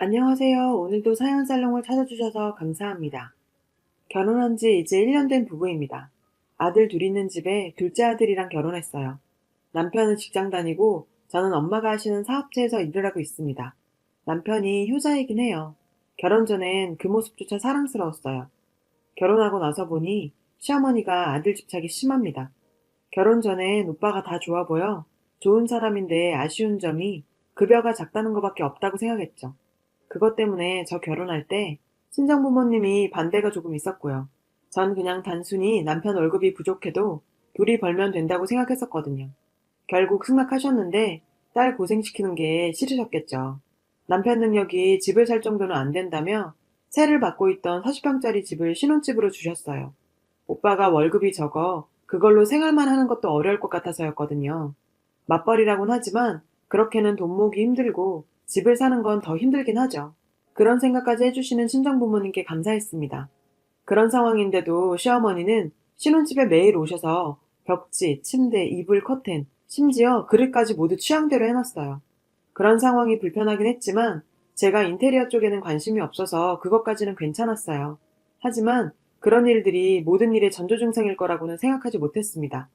안녕하세요. 오늘도 사연 살롱을 찾아주셔서 감사합니다. 결혼한 지 이제 1년 된 부부입니다. 아들 둘 있는 집에 둘째 아들이랑 결혼했어요. 남편은 직장 다니고 저는 엄마가 하시는 사업체에서 일을 하고 있습니다. 남편이 효자이긴 해요. 결혼 전엔 그 모습조차 사랑스러웠어요. 결혼하고 나서 보니 시어머니가 아들 집착이 심합니다. 결혼 전엔 오빠가 다 좋아 보여 좋은 사람인데 아쉬운 점이 급여가 작다는 것밖에 없다고 생각했죠. 그것 때문에 저 결혼할 때 친정 부모님이 반대가 조금 있었고요. 전 그냥 단순히 남편 월급이 부족해도 둘이 벌면 된다고 생각했었거든요. 결국 승낙하셨는데 딸 고생시키는 게 싫으셨겠죠. 남편 능력이 집을 살 정도는 안 된다며 세를 받고 있던 40평짜리 집을 신혼집으로 주셨어요. 오빠가 월급이 적어 그걸로 생활만 하는 것도 어려울 것 같아서였거든요. 맞벌이라곤 하지만 그렇게는 돈 모으기 힘들고 집을 사는 건 더 힘들긴 하죠. 그런 생각까지 해주시는 친정부모님께 감사했습니다. 그런 상황인데도 시어머니는 신혼집에 매일 오셔서 벽지, 침대, 이불, 커튼, 심지어 그릇까지 모두 취향대로 해놨어요. 그런 상황이 불편하긴 했지만 제가 인테리어 쪽에는 관심이 없어서 그것까지는 괜찮았어요. 하지만 그런 일들이 모든 일의 전조증상일 거라고는 생각하지 못했습니다.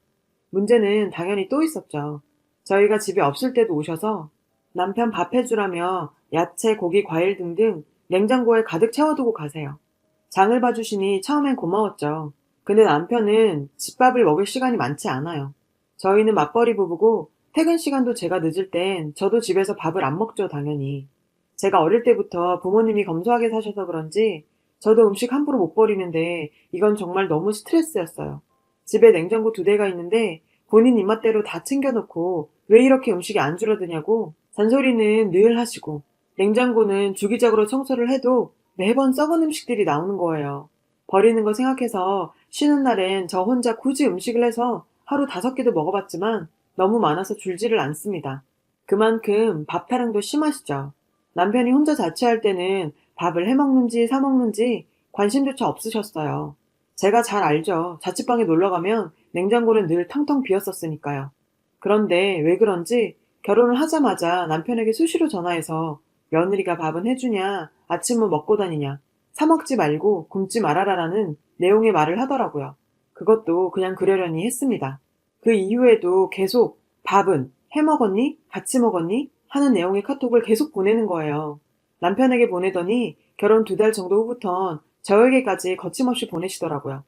문제는 당연히 또 있었죠. 저희가 집에 없을 때도 오셔서 남편 밥 해주라며 야채, 고기, 과일 등등 냉장고에 가득 채워두고 가세요. 장을 봐주시니 처음엔 고마웠죠. 근데 남편은 집밥을 먹을 시간이 많지 않아요. 저희는 맞벌이 부부고 퇴근 시간도 제가 늦을 땐 저도 집에서 밥을 안 먹죠, 당연히. 제가 어릴 때부터 부모님이 검소하게 사셔서 그런지 저도 음식 함부로 못 버리는데 이건 정말 너무 스트레스였어요. 집에 냉장고 2대가 있는데 본인 입맛대로 다 챙겨놓고 왜 이렇게 음식이 안 줄어드냐고 잔소리는 늘 하시고 냉장고는 주기적으로 청소를 해도 매번 썩은 음식들이 나오는 거예요. 버리는 거 생각해서 쉬는 날엔 저 혼자 굳이 음식을 해서 하루 5끼도 먹어봤지만 너무 많아서 줄지를 않습니다. 그만큼 밥 타령도 심하시죠. 남편이 혼자 자취할 때는 밥을 해먹는지 사먹는지 관심조차 없으셨어요. 제가 잘 알죠. 자취방에 놀러가면 냉장고는 늘 텅텅 비었었으니까요. 그런데 왜 그런지 결혼을 하자마자 남편에게 수시로 전화해서 며느리가 밥은 해주냐, 아침은 먹고 다니냐, 사 먹지 말고 굶지 말아라라는 내용의 말을 하더라고요. 그것도 그냥 그러려니 했습니다. 그 이후에도 계속 밥은 해 먹었니? 같이 먹었니? 하는 내용의 카톡을 계속 보내는 거예요. 남편에게 보내더니 결혼 2달 정도 후부턴 저에게까지 거침없이 보내시더라고요.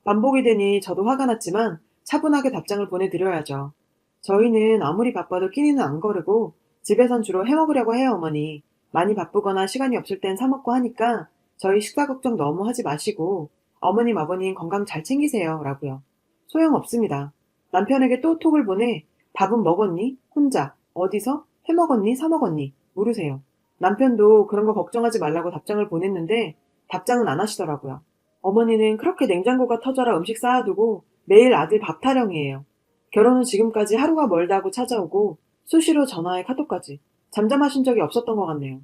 반복이 되니 저도 화가 났지만 차분하게 답장을 보내드려야죠. 저희는 아무리 바빠도 끼니는 안 거르고 집에선 주로 해먹으려고 해요, 어머니. 많이 바쁘거나 시간이 없을 땐 사먹고 하니까 저희 식사 걱정 너무 하지 마시고 어머님, 아버님 건강 잘 챙기세요. 라고요. 소용없습니다. 남편에게 또 톡을 보내 밥은 먹었니? 혼자? 어디서? 해먹었니? 사먹었니? 물으세요. 남편도 그런 거 걱정하지 말라고 답장을 보냈는데 답장은 안 하시더라고요. 어머니는 그렇게 냉장고가 터져라 음식 쌓아두고 매일 아들 밥 타령이에요. 결혼 후 지금까지 하루가 멀다고 찾아오고 수시로 전화에 카톡까지. 잠잠하신 적이 없었던 것 같네요.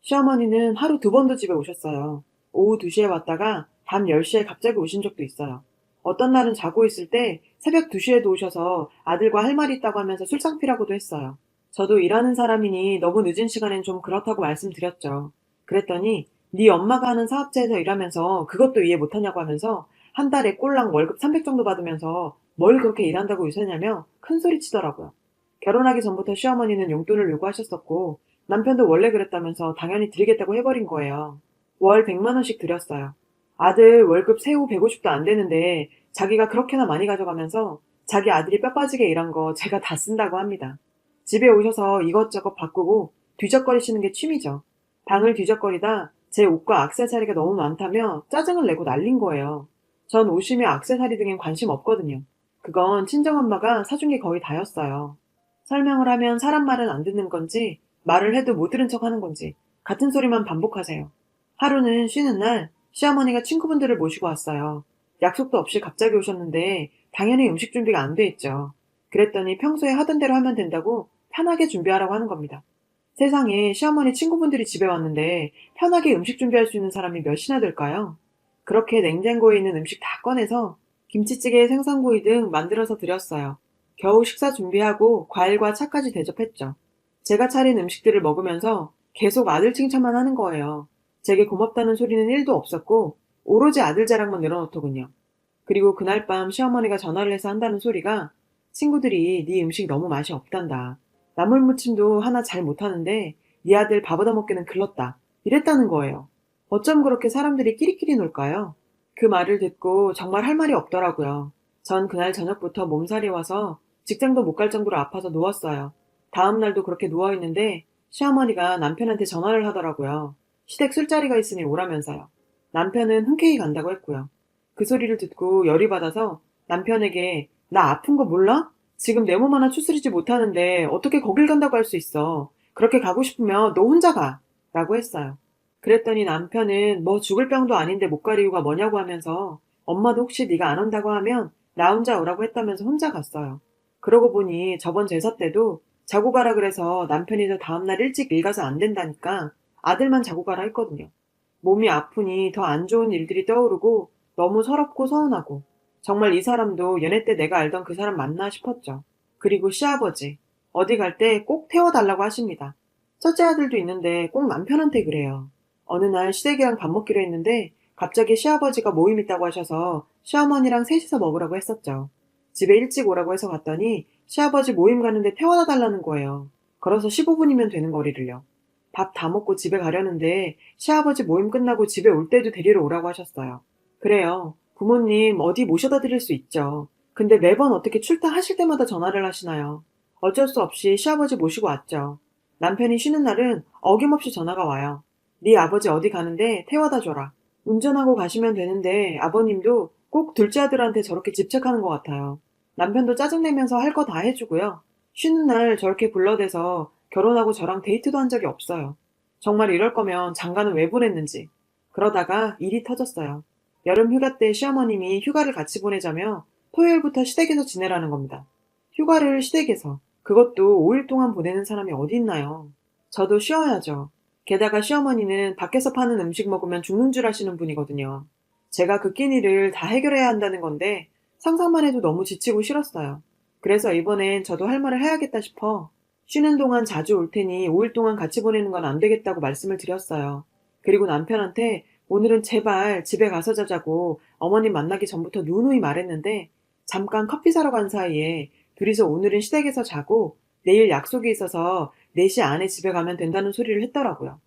시어머니는 하루 2번도 집에 오셨어요. 오후 2시에 왔다가 밤 10시에 갑자기 오신 적도 있어요. 어떤 날은 자고 있을 때 새벽 2시에도 오셔서 아들과 할 말이 있다고 하면서 술상피라고도 했어요. 저도 일하는 사람이니 너무 늦은 시간엔 좀 그렇다고 말씀드렸죠. 그랬더니 네 엄마가 하는 사업체에서 일하면서 그것도 이해 못하냐고 하면서 한 달에 꼴랑 월급 300 정도 받으면서 뭘 그렇게 일한다고 요새냐며 큰소리 치더라고요. 결혼하기 전부터 시어머니는 용돈을 요구하셨었고 남편도 원래 그랬다면서 당연히 드리겠다고 해버린 거예요. 월 100만 원씩 드렸어요. 아들 월급 세후 150도 안 되는데 자기가 그렇게나 많이 가져가면서 자기 아들이 뼈 빠지게 일한 거 제가 다 쓴다고 합니다. 집에 오셔서 이것저것 바꾸고 뒤적거리시는 게 취미죠. 방을 뒤적거리다 제 옷과 액세서리가 너무 많다며 짜증을 내고 난린 거예요. 전 옷이며 액세서리 등엔 관심 없거든요. 그건 친정엄마가 사준 게 거의 다였어요. 설명을 하면 사람 말은 안 듣는 건지 말을 해도 못 들은 척 하는 건지 같은 소리만 반복하세요. 하루는 쉬는 날 시어머니가 친구분들을 모시고 왔어요. 약속도 없이 갑자기 오셨는데 당연히 음식 준비가 안 돼 있죠. 그랬더니 평소에 하던 대로 하면 된다고 편하게 준비하라고 하는 겁니다. 세상에 시어머니 친구분들이 집에 왔는데 편하게 음식 준비할 수 있는 사람이 몇이나 될까요? 그렇게 냉장고에 있는 음식 다 꺼내서 김치찌개, 생선구이 등 만들어서 드렸어요. 겨우 식사 준비하고 과일과 차까지 대접했죠. 제가 차린 음식들을 먹으면서 계속 아들 칭찬만 하는 거예요. 제게 고맙다는 소리는 1도 없었고 오로지 아들 자랑만 늘어놓더군요. 그리고 그날 밤 시어머니가 전화를 해서 한다는 소리가 친구들이 네 음식 너무 맛이 없단다. 나물무침도 하나 잘 못하는데 네 아들 밥 얻어먹기는 글렀다. 이랬다는 거예요. 어쩜 그렇게 사람들이 끼리끼리 놀까요? 그 말을 듣고 정말 할 말이 없더라고요. 전 그날 저녁부터 몸살이 와서 직장도 못 갈 정도로 아파서 누웠어요. 다음 날도 그렇게 누워있는데 시어머니가 남편한테 전화를 하더라고요. 시댁 술자리가 있으니 오라면서요. 남편은 흔쾌히 간다고 했고요. 그 소리를 듣고 열이 받아서 남편에게 나 아픈 거 몰라? 지금 내 몸 하나 추스리지 못하는데 어떻게 거길 간다고 할 수 있어. 그렇게 가고 싶으면 너 혼자 가. 라고 했어요. 그랬더니 남편은 뭐 죽을 병도 아닌데 못 갈 이유가 뭐냐고 하면서 엄마도 혹시 네가 안 온다고 하면 나 혼자 오라고 했다면서 혼자 갔어요. 그러고 보니 저번 제사 때도 자고 가라 그래서 남편이 저 다음날 일찍 일 가서 안 된다니까 아들만 자고 가라 했거든요. 몸이 아프니 더 안 좋은 일들이 떠오르고 너무 서럽고 서운하고 정말 이 사람도 연애 때 내가 알던 그 사람 맞나 싶었죠. 그리고 시아버지 어디 갈 때 꼭 태워달라고 하십니다. 첫째 아들도 있는데 꼭 남편한테 그래요. 어느 날 시댁이랑 밥 먹기로 했는데 갑자기 시아버지가 모임 있다고 하셔서 시어머니랑 셋이서 먹으라고 했었죠. 집에 일찍 오라고 해서 갔더니 시아버지 모임 가는데 태워다 달라는 거예요. 걸어서 15분이면 되는 거리를요. 밥 다 먹고 집에 가려는데 시아버지 모임 끝나고 집에 올 때도 데리러 오라고 하셨어요. 그래요. 부모님 어디 모셔다 드릴 수 있죠. 근데 매번 어떻게 출타하실 때마다 전화를 하시나요? 어쩔 수 없이 시아버지 모시고 왔죠. 남편이 쉬는 날은 어김없이 전화가 와요. 네 아버지 어디 가는데 태워다 줘라. 운전하고 가시면 되는데 아버님도 꼭 둘째 아들한테 저렇게 집착하는 것 같아요. 남편도 짜증내면서 할 거 다 해주고요. 쉬는 날 저렇게 불러대서 결혼하고 저랑 데이트도 한 적이 없어요. 정말 이럴 거면 장가는 왜 보냈는지. 그러다가 일이 터졌어요. 여름 휴가 때 시어머님이 휴가를 같이 보내자며 토요일부터 시댁에서 지내라는 겁니다. 휴가를 시댁에서. 그것도 5일 동안 보내는 사람이 어디 있나요? 저도 쉬어야죠. 게다가 시어머니는 밖에서 파는 음식 먹으면 죽는 줄 아시는 분이거든요. 제가 그 끼니를 다 해결해야 한다는 건데 상상만 해도 너무 지치고 싫었어요. 그래서 이번엔 저도 할 말을 해야겠다 싶어 쉬는 동안 자주 올 테니 5일 동안 같이 보내는 건 안 되겠다고 말씀을 드렸어요. 그리고 남편한테 오늘은 제발 집에 가서 자자고 어머님 만나기 전부터 누누이 말했는데 잠깐 커피 사러 간 사이에 둘이서 오늘은 시댁에서 자고 내일 약속이 있어서 4시 안에 집에 가면 된다는 소리를 했더라고요.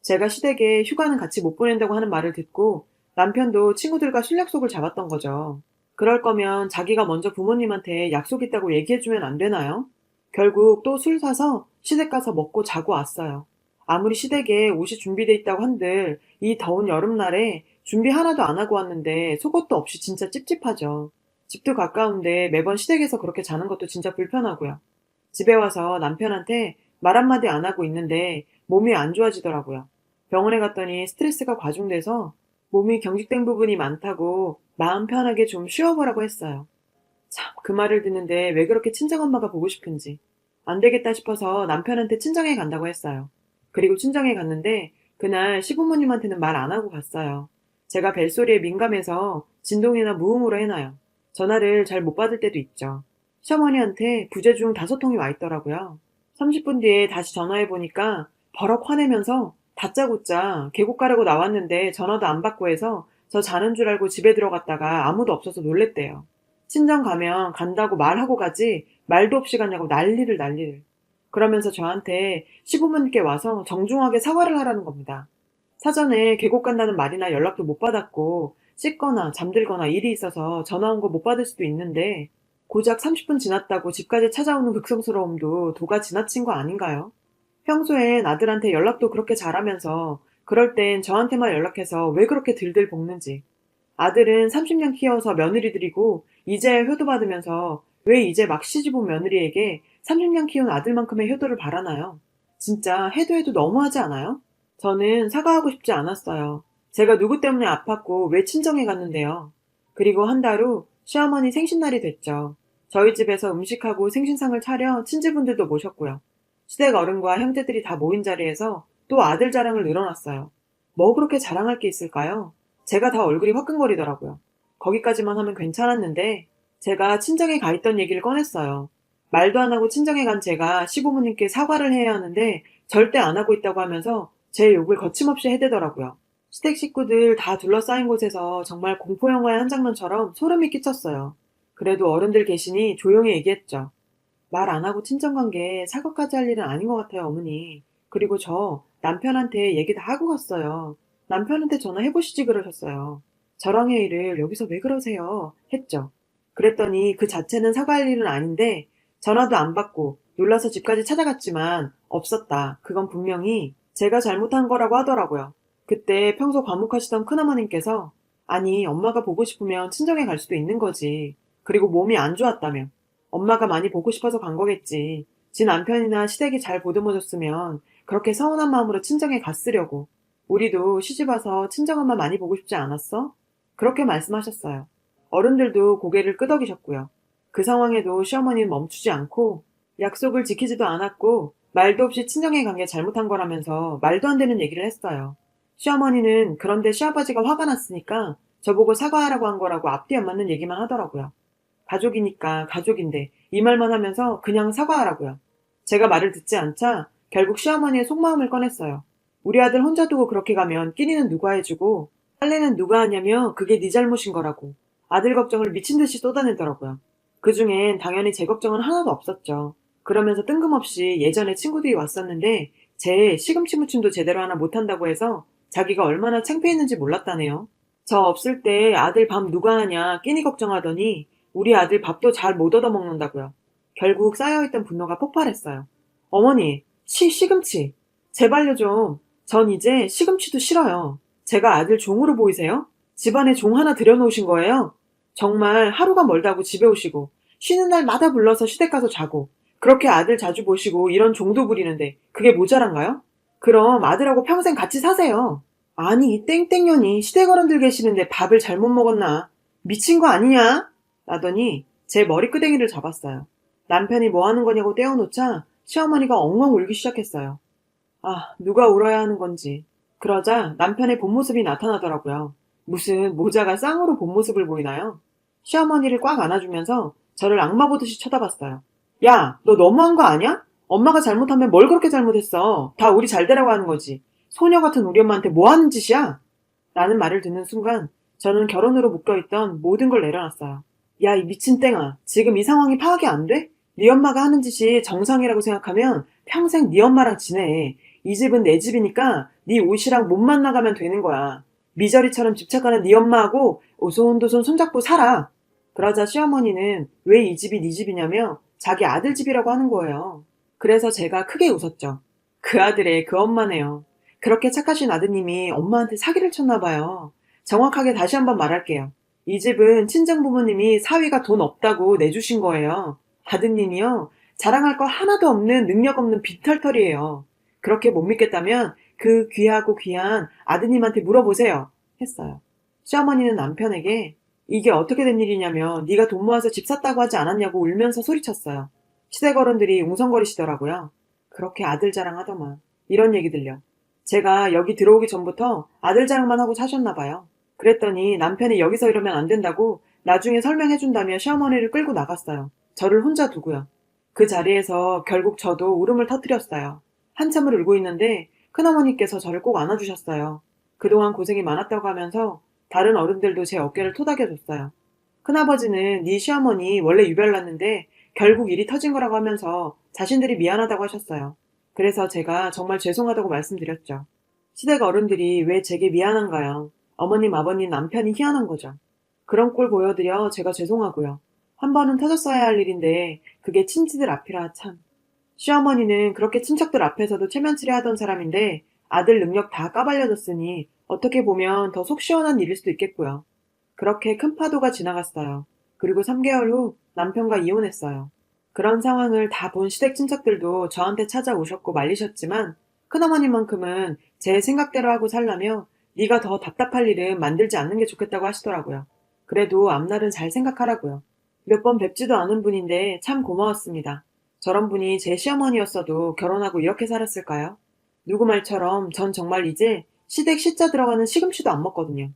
제가 시댁에 휴가는 같이 못 보낸다고 하는 말을 듣고 남편도 친구들과 술 약속을 잡았던 거죠. 그럴 거면 자기가 먼저 부모님한테 약속 있다고 얘기해주면 안 되나요? 결국 또 술 사서 시댁 가서 먹고 자고 왔어요. 아무리 시댁에 옷이 준비돼 있다고 한들 이 더운 여름날에 준비 하나도 안 하고 왔는데 속옷도 없이 진짜 찝찝하죠. 집도 가까운데 매번 시댁에서 그렇게 자는 것도 진짜 불편하고요. 집에 와서 남편한테 말 한마디 안 하고 있는데 몸이 안 좋아지더라고요. 병원에 갔더니 스트레스가 과중돼서 몸이 경직된 부분이 많다고 마음 편하게 좀 쉬어보라고 했어요. 참, 그 말을 듣는데 왜 그렇게 친정엄마가 보고 싶은지. 안 되겠다 싶어서 남편한테 친정에 간다고 했어요. 그리고 친정에 갔는데 그날 시부모님한테는 말 안 하고 갔어요. 제가 벨소리에 민감해서 진동이나 무음으로 해놔요. 전화를 잘 못 받을 때도 있죠. 시어머니한테 부재 중 5통이 와 있더라고요. 30분 뒤에 다시 전화해보니까 버럭 화내면서 다짜고짜 계곡 가려고 나왔는데 전화도 안 받고 해서 저 자는 줄 알고 집에 들어갔다가 아무도 없어서 놀랬대요. 친정 가면 간다고 말하고 가지 말도 없이 갔냐고 난리를. 그러면서 저한테 시부모님께 와서 정중하게 사과를 하라는 겁니다. 사전에 계곡 간다는 말이나 연락도 못 받았고 씻거나 잠들거나 일이 있어서 전화 온 거 못 받을 수도 있는데 고작 30분 지났다고 집까지 찾아오는 극성스러움도 도가 지나친 거 아닌가요? 평소엔 아들한테 연락도 그렇게 잘하면서 그럴 땐 저한테만 연락해서 왜 그렇게 들들 볶는지. 아들은 30년 키워서 며느리들이고 이제야 효도받으면서 왜 이제 막 시집온 며느리에게 30년 키운 아들만큼의 효도를 바라나요? 진짜 해도 너무하지 않아요? 저는 사과하고 싶지 않았어요. 제가 누구 때문에 아팠고 왜 친정에 갔는데요. 그리고 한 달 후 시어머니 생신날이 됐죠. 저희 집에서 음식하고 생신상을 차려 친지분들도 모셨고요. 시댁 어른과 형제들이 다 모인 자리에서 또 아들 자랑을 늘어놨어요. 뭐 그렇게 자랑할 게 있을까요? 제가 다 얼굴이 화끈거리더라고요. 거기까지만 하면 괜찮았는데 제가 친정에 가 있던 얘기를 꺼냈어요. 말도 안 하고 친정에 간 제가 시부모님께 사과를 해야 하는데 절대 안 하고 있다고 하면서 제 욕을 거침없이 해대더라고요. 시댁 식구들 다 둘러싸인 곳에서 정말 공포영화의 한 장면처럼 소름이 끼쳤어요. 그래도 어른들 계시니 조용히 얘기했죠. 말 안 하고 친정관계 사과까지 할 일은 아닌 것 같아요, 어머니. 그리고 저 남편한테 얘기 다 하고 갔어요. 남편한테 전화해보시지 그러셨어요. 저랑의 일을 여기서 왜 그러세요? 했죠. 그랬더니 그 자체는 사과할 일은 아닌데 전화도 안 받고 놀라서 집까지 찾아갔지만 없었다. 그건 분명히 제가 잘못한 거라고 하더라고요. 그때 평소 과묵하시던 큰어머님께서 아니 엄마가 보고 싶으면 친정에 갈 수도 있는 거지. 그리고 몸이 안 좋았다며. 엄마가 많이 보고 싶어서 간 거겠지. 지 남편이나 시댁이 잘 보듬어줬으면 그렇게 서운한 마음으로 친정에 갔으려고. 우리도 시집와서 친정엄마 많이 보고 싶지 않았어? 그렇게 말씀하셨어요. 어른들도 고개를 끄덕이셨고요. 그 상황에도 시어머니는 멈추지 않고 약속을 지키지도 않았고 말도 없이 친정에 간 게 잘못한 거라면서 말도 안 되는 얘기를 했어요. 시어머니는 그런데 시아버지가 화가 났으니까 저보고 사과하라고 한 거라고 앞뒤 안 맞는 얘기만 하더라고요. 가족이니까 가족인데 이 말만 하면서 그냥 사과하라고요. 제가 말을 듣지 않자 결국 시어머니의 속마음을 꺼냈어요. 우리 아들 혼자 두고 그렇게 가면 끼니는 누가 해주고 빨래는 누가 하냐며 그게 네 잘못인 거라고. 아들 걱정을 미친 듯이 쏟아내더라고요. 그중엔 당연히 제 걱정은 하나도 없었죠. 그러면서 뜬금없이 예전에 친구들이 왔었는데 제 시금치 무침도 제대로 하나 못한다고 해서 자기가 얼마나 창피했는지 몰랐다네요. 저 없을 때 아들 밥 누가 하냐 끼니 걱정하더니 우리 아들 밥도 잘 못 얻어먹는다고요. 결국 쌓여있던 분노가 폭발했어요. 어머니, 시금치. 제발요 좀. 전 이제 시금치도 싫어요. 제가 아들 종으로 보이세요? 집안에 종 하나 들여놓으신 거예요? 정말 하루가 멀다고 집에 오시고 쉬는 날마다 불러서 시댁 가서 자고 그렇게 아들 자주 보시고 이런 종도 부리는데 그게 모자란가요? 그럼 아들하고 평생 같이 사세요. 아니 이 땡땡년이 시댁 어른들 계시는데 밥을 잘못 먹었나? 미친 거 아니냐? 라더니 제 머리끄댕이를 잡았어요. 남편이 뭐 하는 거냐고 떼어놓자 시어머니가 엉엉 울기 시작했어요. 아, 누가 울어야 하는 건지. 그러자 남편의 본 모습이 나타나더라고요. 무슨 모자가 쌍으로 본 모습을 보이나요? 시어머니를 꽉 안아주면서 저를 악마 보듯이 쳐다봤어요. 야, 너 너무한 거 아니야? 엄마가 잘못하면 뭘 그렇게 잘못했어? 다 우리 잘 되라고 하는 거지. 소녀 같은 우리 엄마한테 뭐 하는 짓이야? 라는 말을 듣는 순간 저는 결혼으로 묶여있던 모든 걸 내려놨어요. 야, 이 미친 땡아. 지금 이 상황이 파악이 안 돼? 네 엄마가 하는 짓이 정상이라고 생각하면 평생 네 엄마랑 지내. 이 집은 내 집이니까 네 옷이랑 몸만 나가면 되는 거야. 미저리처럼 집착하는 네 엄마하고 오손도손 손잡고 살아. 그러자 시어머니는 왜 이 집이 네 집이냐며 자기 아들 집이라고 하는 거예요. 그래서 제가 크게 웃었죠. 그 아들의 그 엄마네요. 그렇게 착하신 아드님이 엄마한테 사기를 쳤나 봐요. 정확하게 다시 한번 말할게요. 이 집은 친정 부모님이 사위가 돈 없다고 내주신 거예요. 아드님이요. 자랑할 거 하나도 없는 능력 없는 빈털털이에요. 그렇게 못 믿겠다면 그 귀하고 귀한 아드님한테 물어보세요. 했어요. 시어머니는 남편에게 이게 어떻게 된 일이냐며 네가 돈 모아서 집 샀다고 하지 않았냐고 울면서 소리쳤어요. 시댁 어른들이 웅성거리시더라고요. 그렇게 아들 자랑하더만. 이런 얘기 들려. 제가 여기 들어오기 전부터 아들 자랑만 하고 사셨나 봐요. 그랬더니 남편이 여기서 이러면 안 된다고 나중에 설명해준다며 시어머니를 끌고 나갔어요. 저를 혼자 두고요. 그 자리에서 결국 저도 울음을 터뜨렸어요. 한참을 울고 있는데 큰어머니께서 저를 꼭 안아주셨어요. 그동안 고생이 많았다고 하면서 다른 어른들도 제 어깨를 토닥여줬어요. 큰아버지는 네 시어머니 원래 유별났는데 결국 일이 터진 거라고 하면서 자신들이 미안하다고 하셨어요. 그래서 제가 정말 죄송하다고 말씀드렸죠. 시댁 어른들이 왜 제게 미안한가요? 어머님, 아버님, 남편이 희한한 거죠. 그런 꼴 보여드려 제가 죄송하고요. 한 번은 터졌어야 할 일인데 그게 친지들 앞이라 참. 시어머니는 그렇게 친척들 앞에서도 체면치레 하던 사람인데 아들 능력 다 까발려졌으니 어떻게 보면 더 속 시원한 일일 수도 있겠고요. 그렇게 큰 파도가 지나갔어요. 그리고 3개월 후 남편과 이혼했어요. 그런 상황을 다 본 시댁 친척들도 저한테 찾아오셨고 말리셨지만 큰어머니만큼은 제 생각대로 하고 살라며 네가 더 답답할 일은 만들지 않는 게 좋겠다고 하시더라고요. 그래도 앞날은 잘 생각하라고요. 몇 번 뵙지도 않은 분인데 참 고마웠습니다. 저런 분이 제 시어머니였어도 결혼하고 이렇게 살았을까요? 누구 말처럼 전 정말 이제 시댁 시자 들어가는 시금치도 안 먹거든요.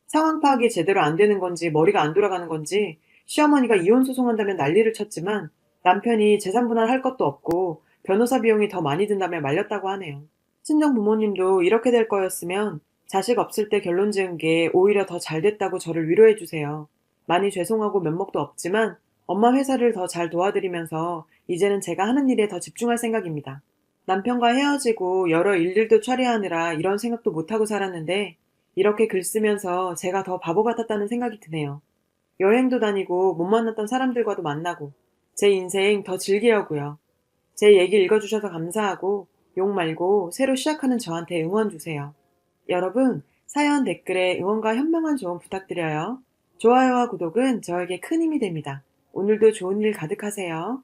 상황 파악이 제대로 안 되는 건지 머리가 안 돌아가는 건지 시어머니가 이혼 소송한다면 난리를 쳤지만 남편이 재산 분할할 것도 없고 변호사 비용이 더 많이 든다며 말렸다고 하네요. 친정 부모님도 이렇게 될 거였으면 자식 없을 때 결론 지은 게 오히려 더 잘 됐다고 저를 위로해 주세요. 많이 죄송하고 면목도 없지만 엄마 회사를 더 잘 도와드리면서 이제는 제가 하는 일에 더 집중할 생각입니다. 남편과 헤어지고 여러 일들도 처리하느라 이런 생각도 못하고 살았는데 이렇게 글 쓰면서 제가 더 바보 같았다는 생각이 드네요. 여행도 다니고 못 만났던 사람들과도 만나고 제 인생 더 즐기려고요. 제 얘기 읽어주셔서 감사하고 욕 말고 새로 시작하는 저한테 응원 주세요. 여러분, 사연 댓글에 응원과 현명한 조언 부탁드려요. 좋아요와 구독은 저에게 큰 힘이 됩니다. 오늘도 좋은 일 가득하세요.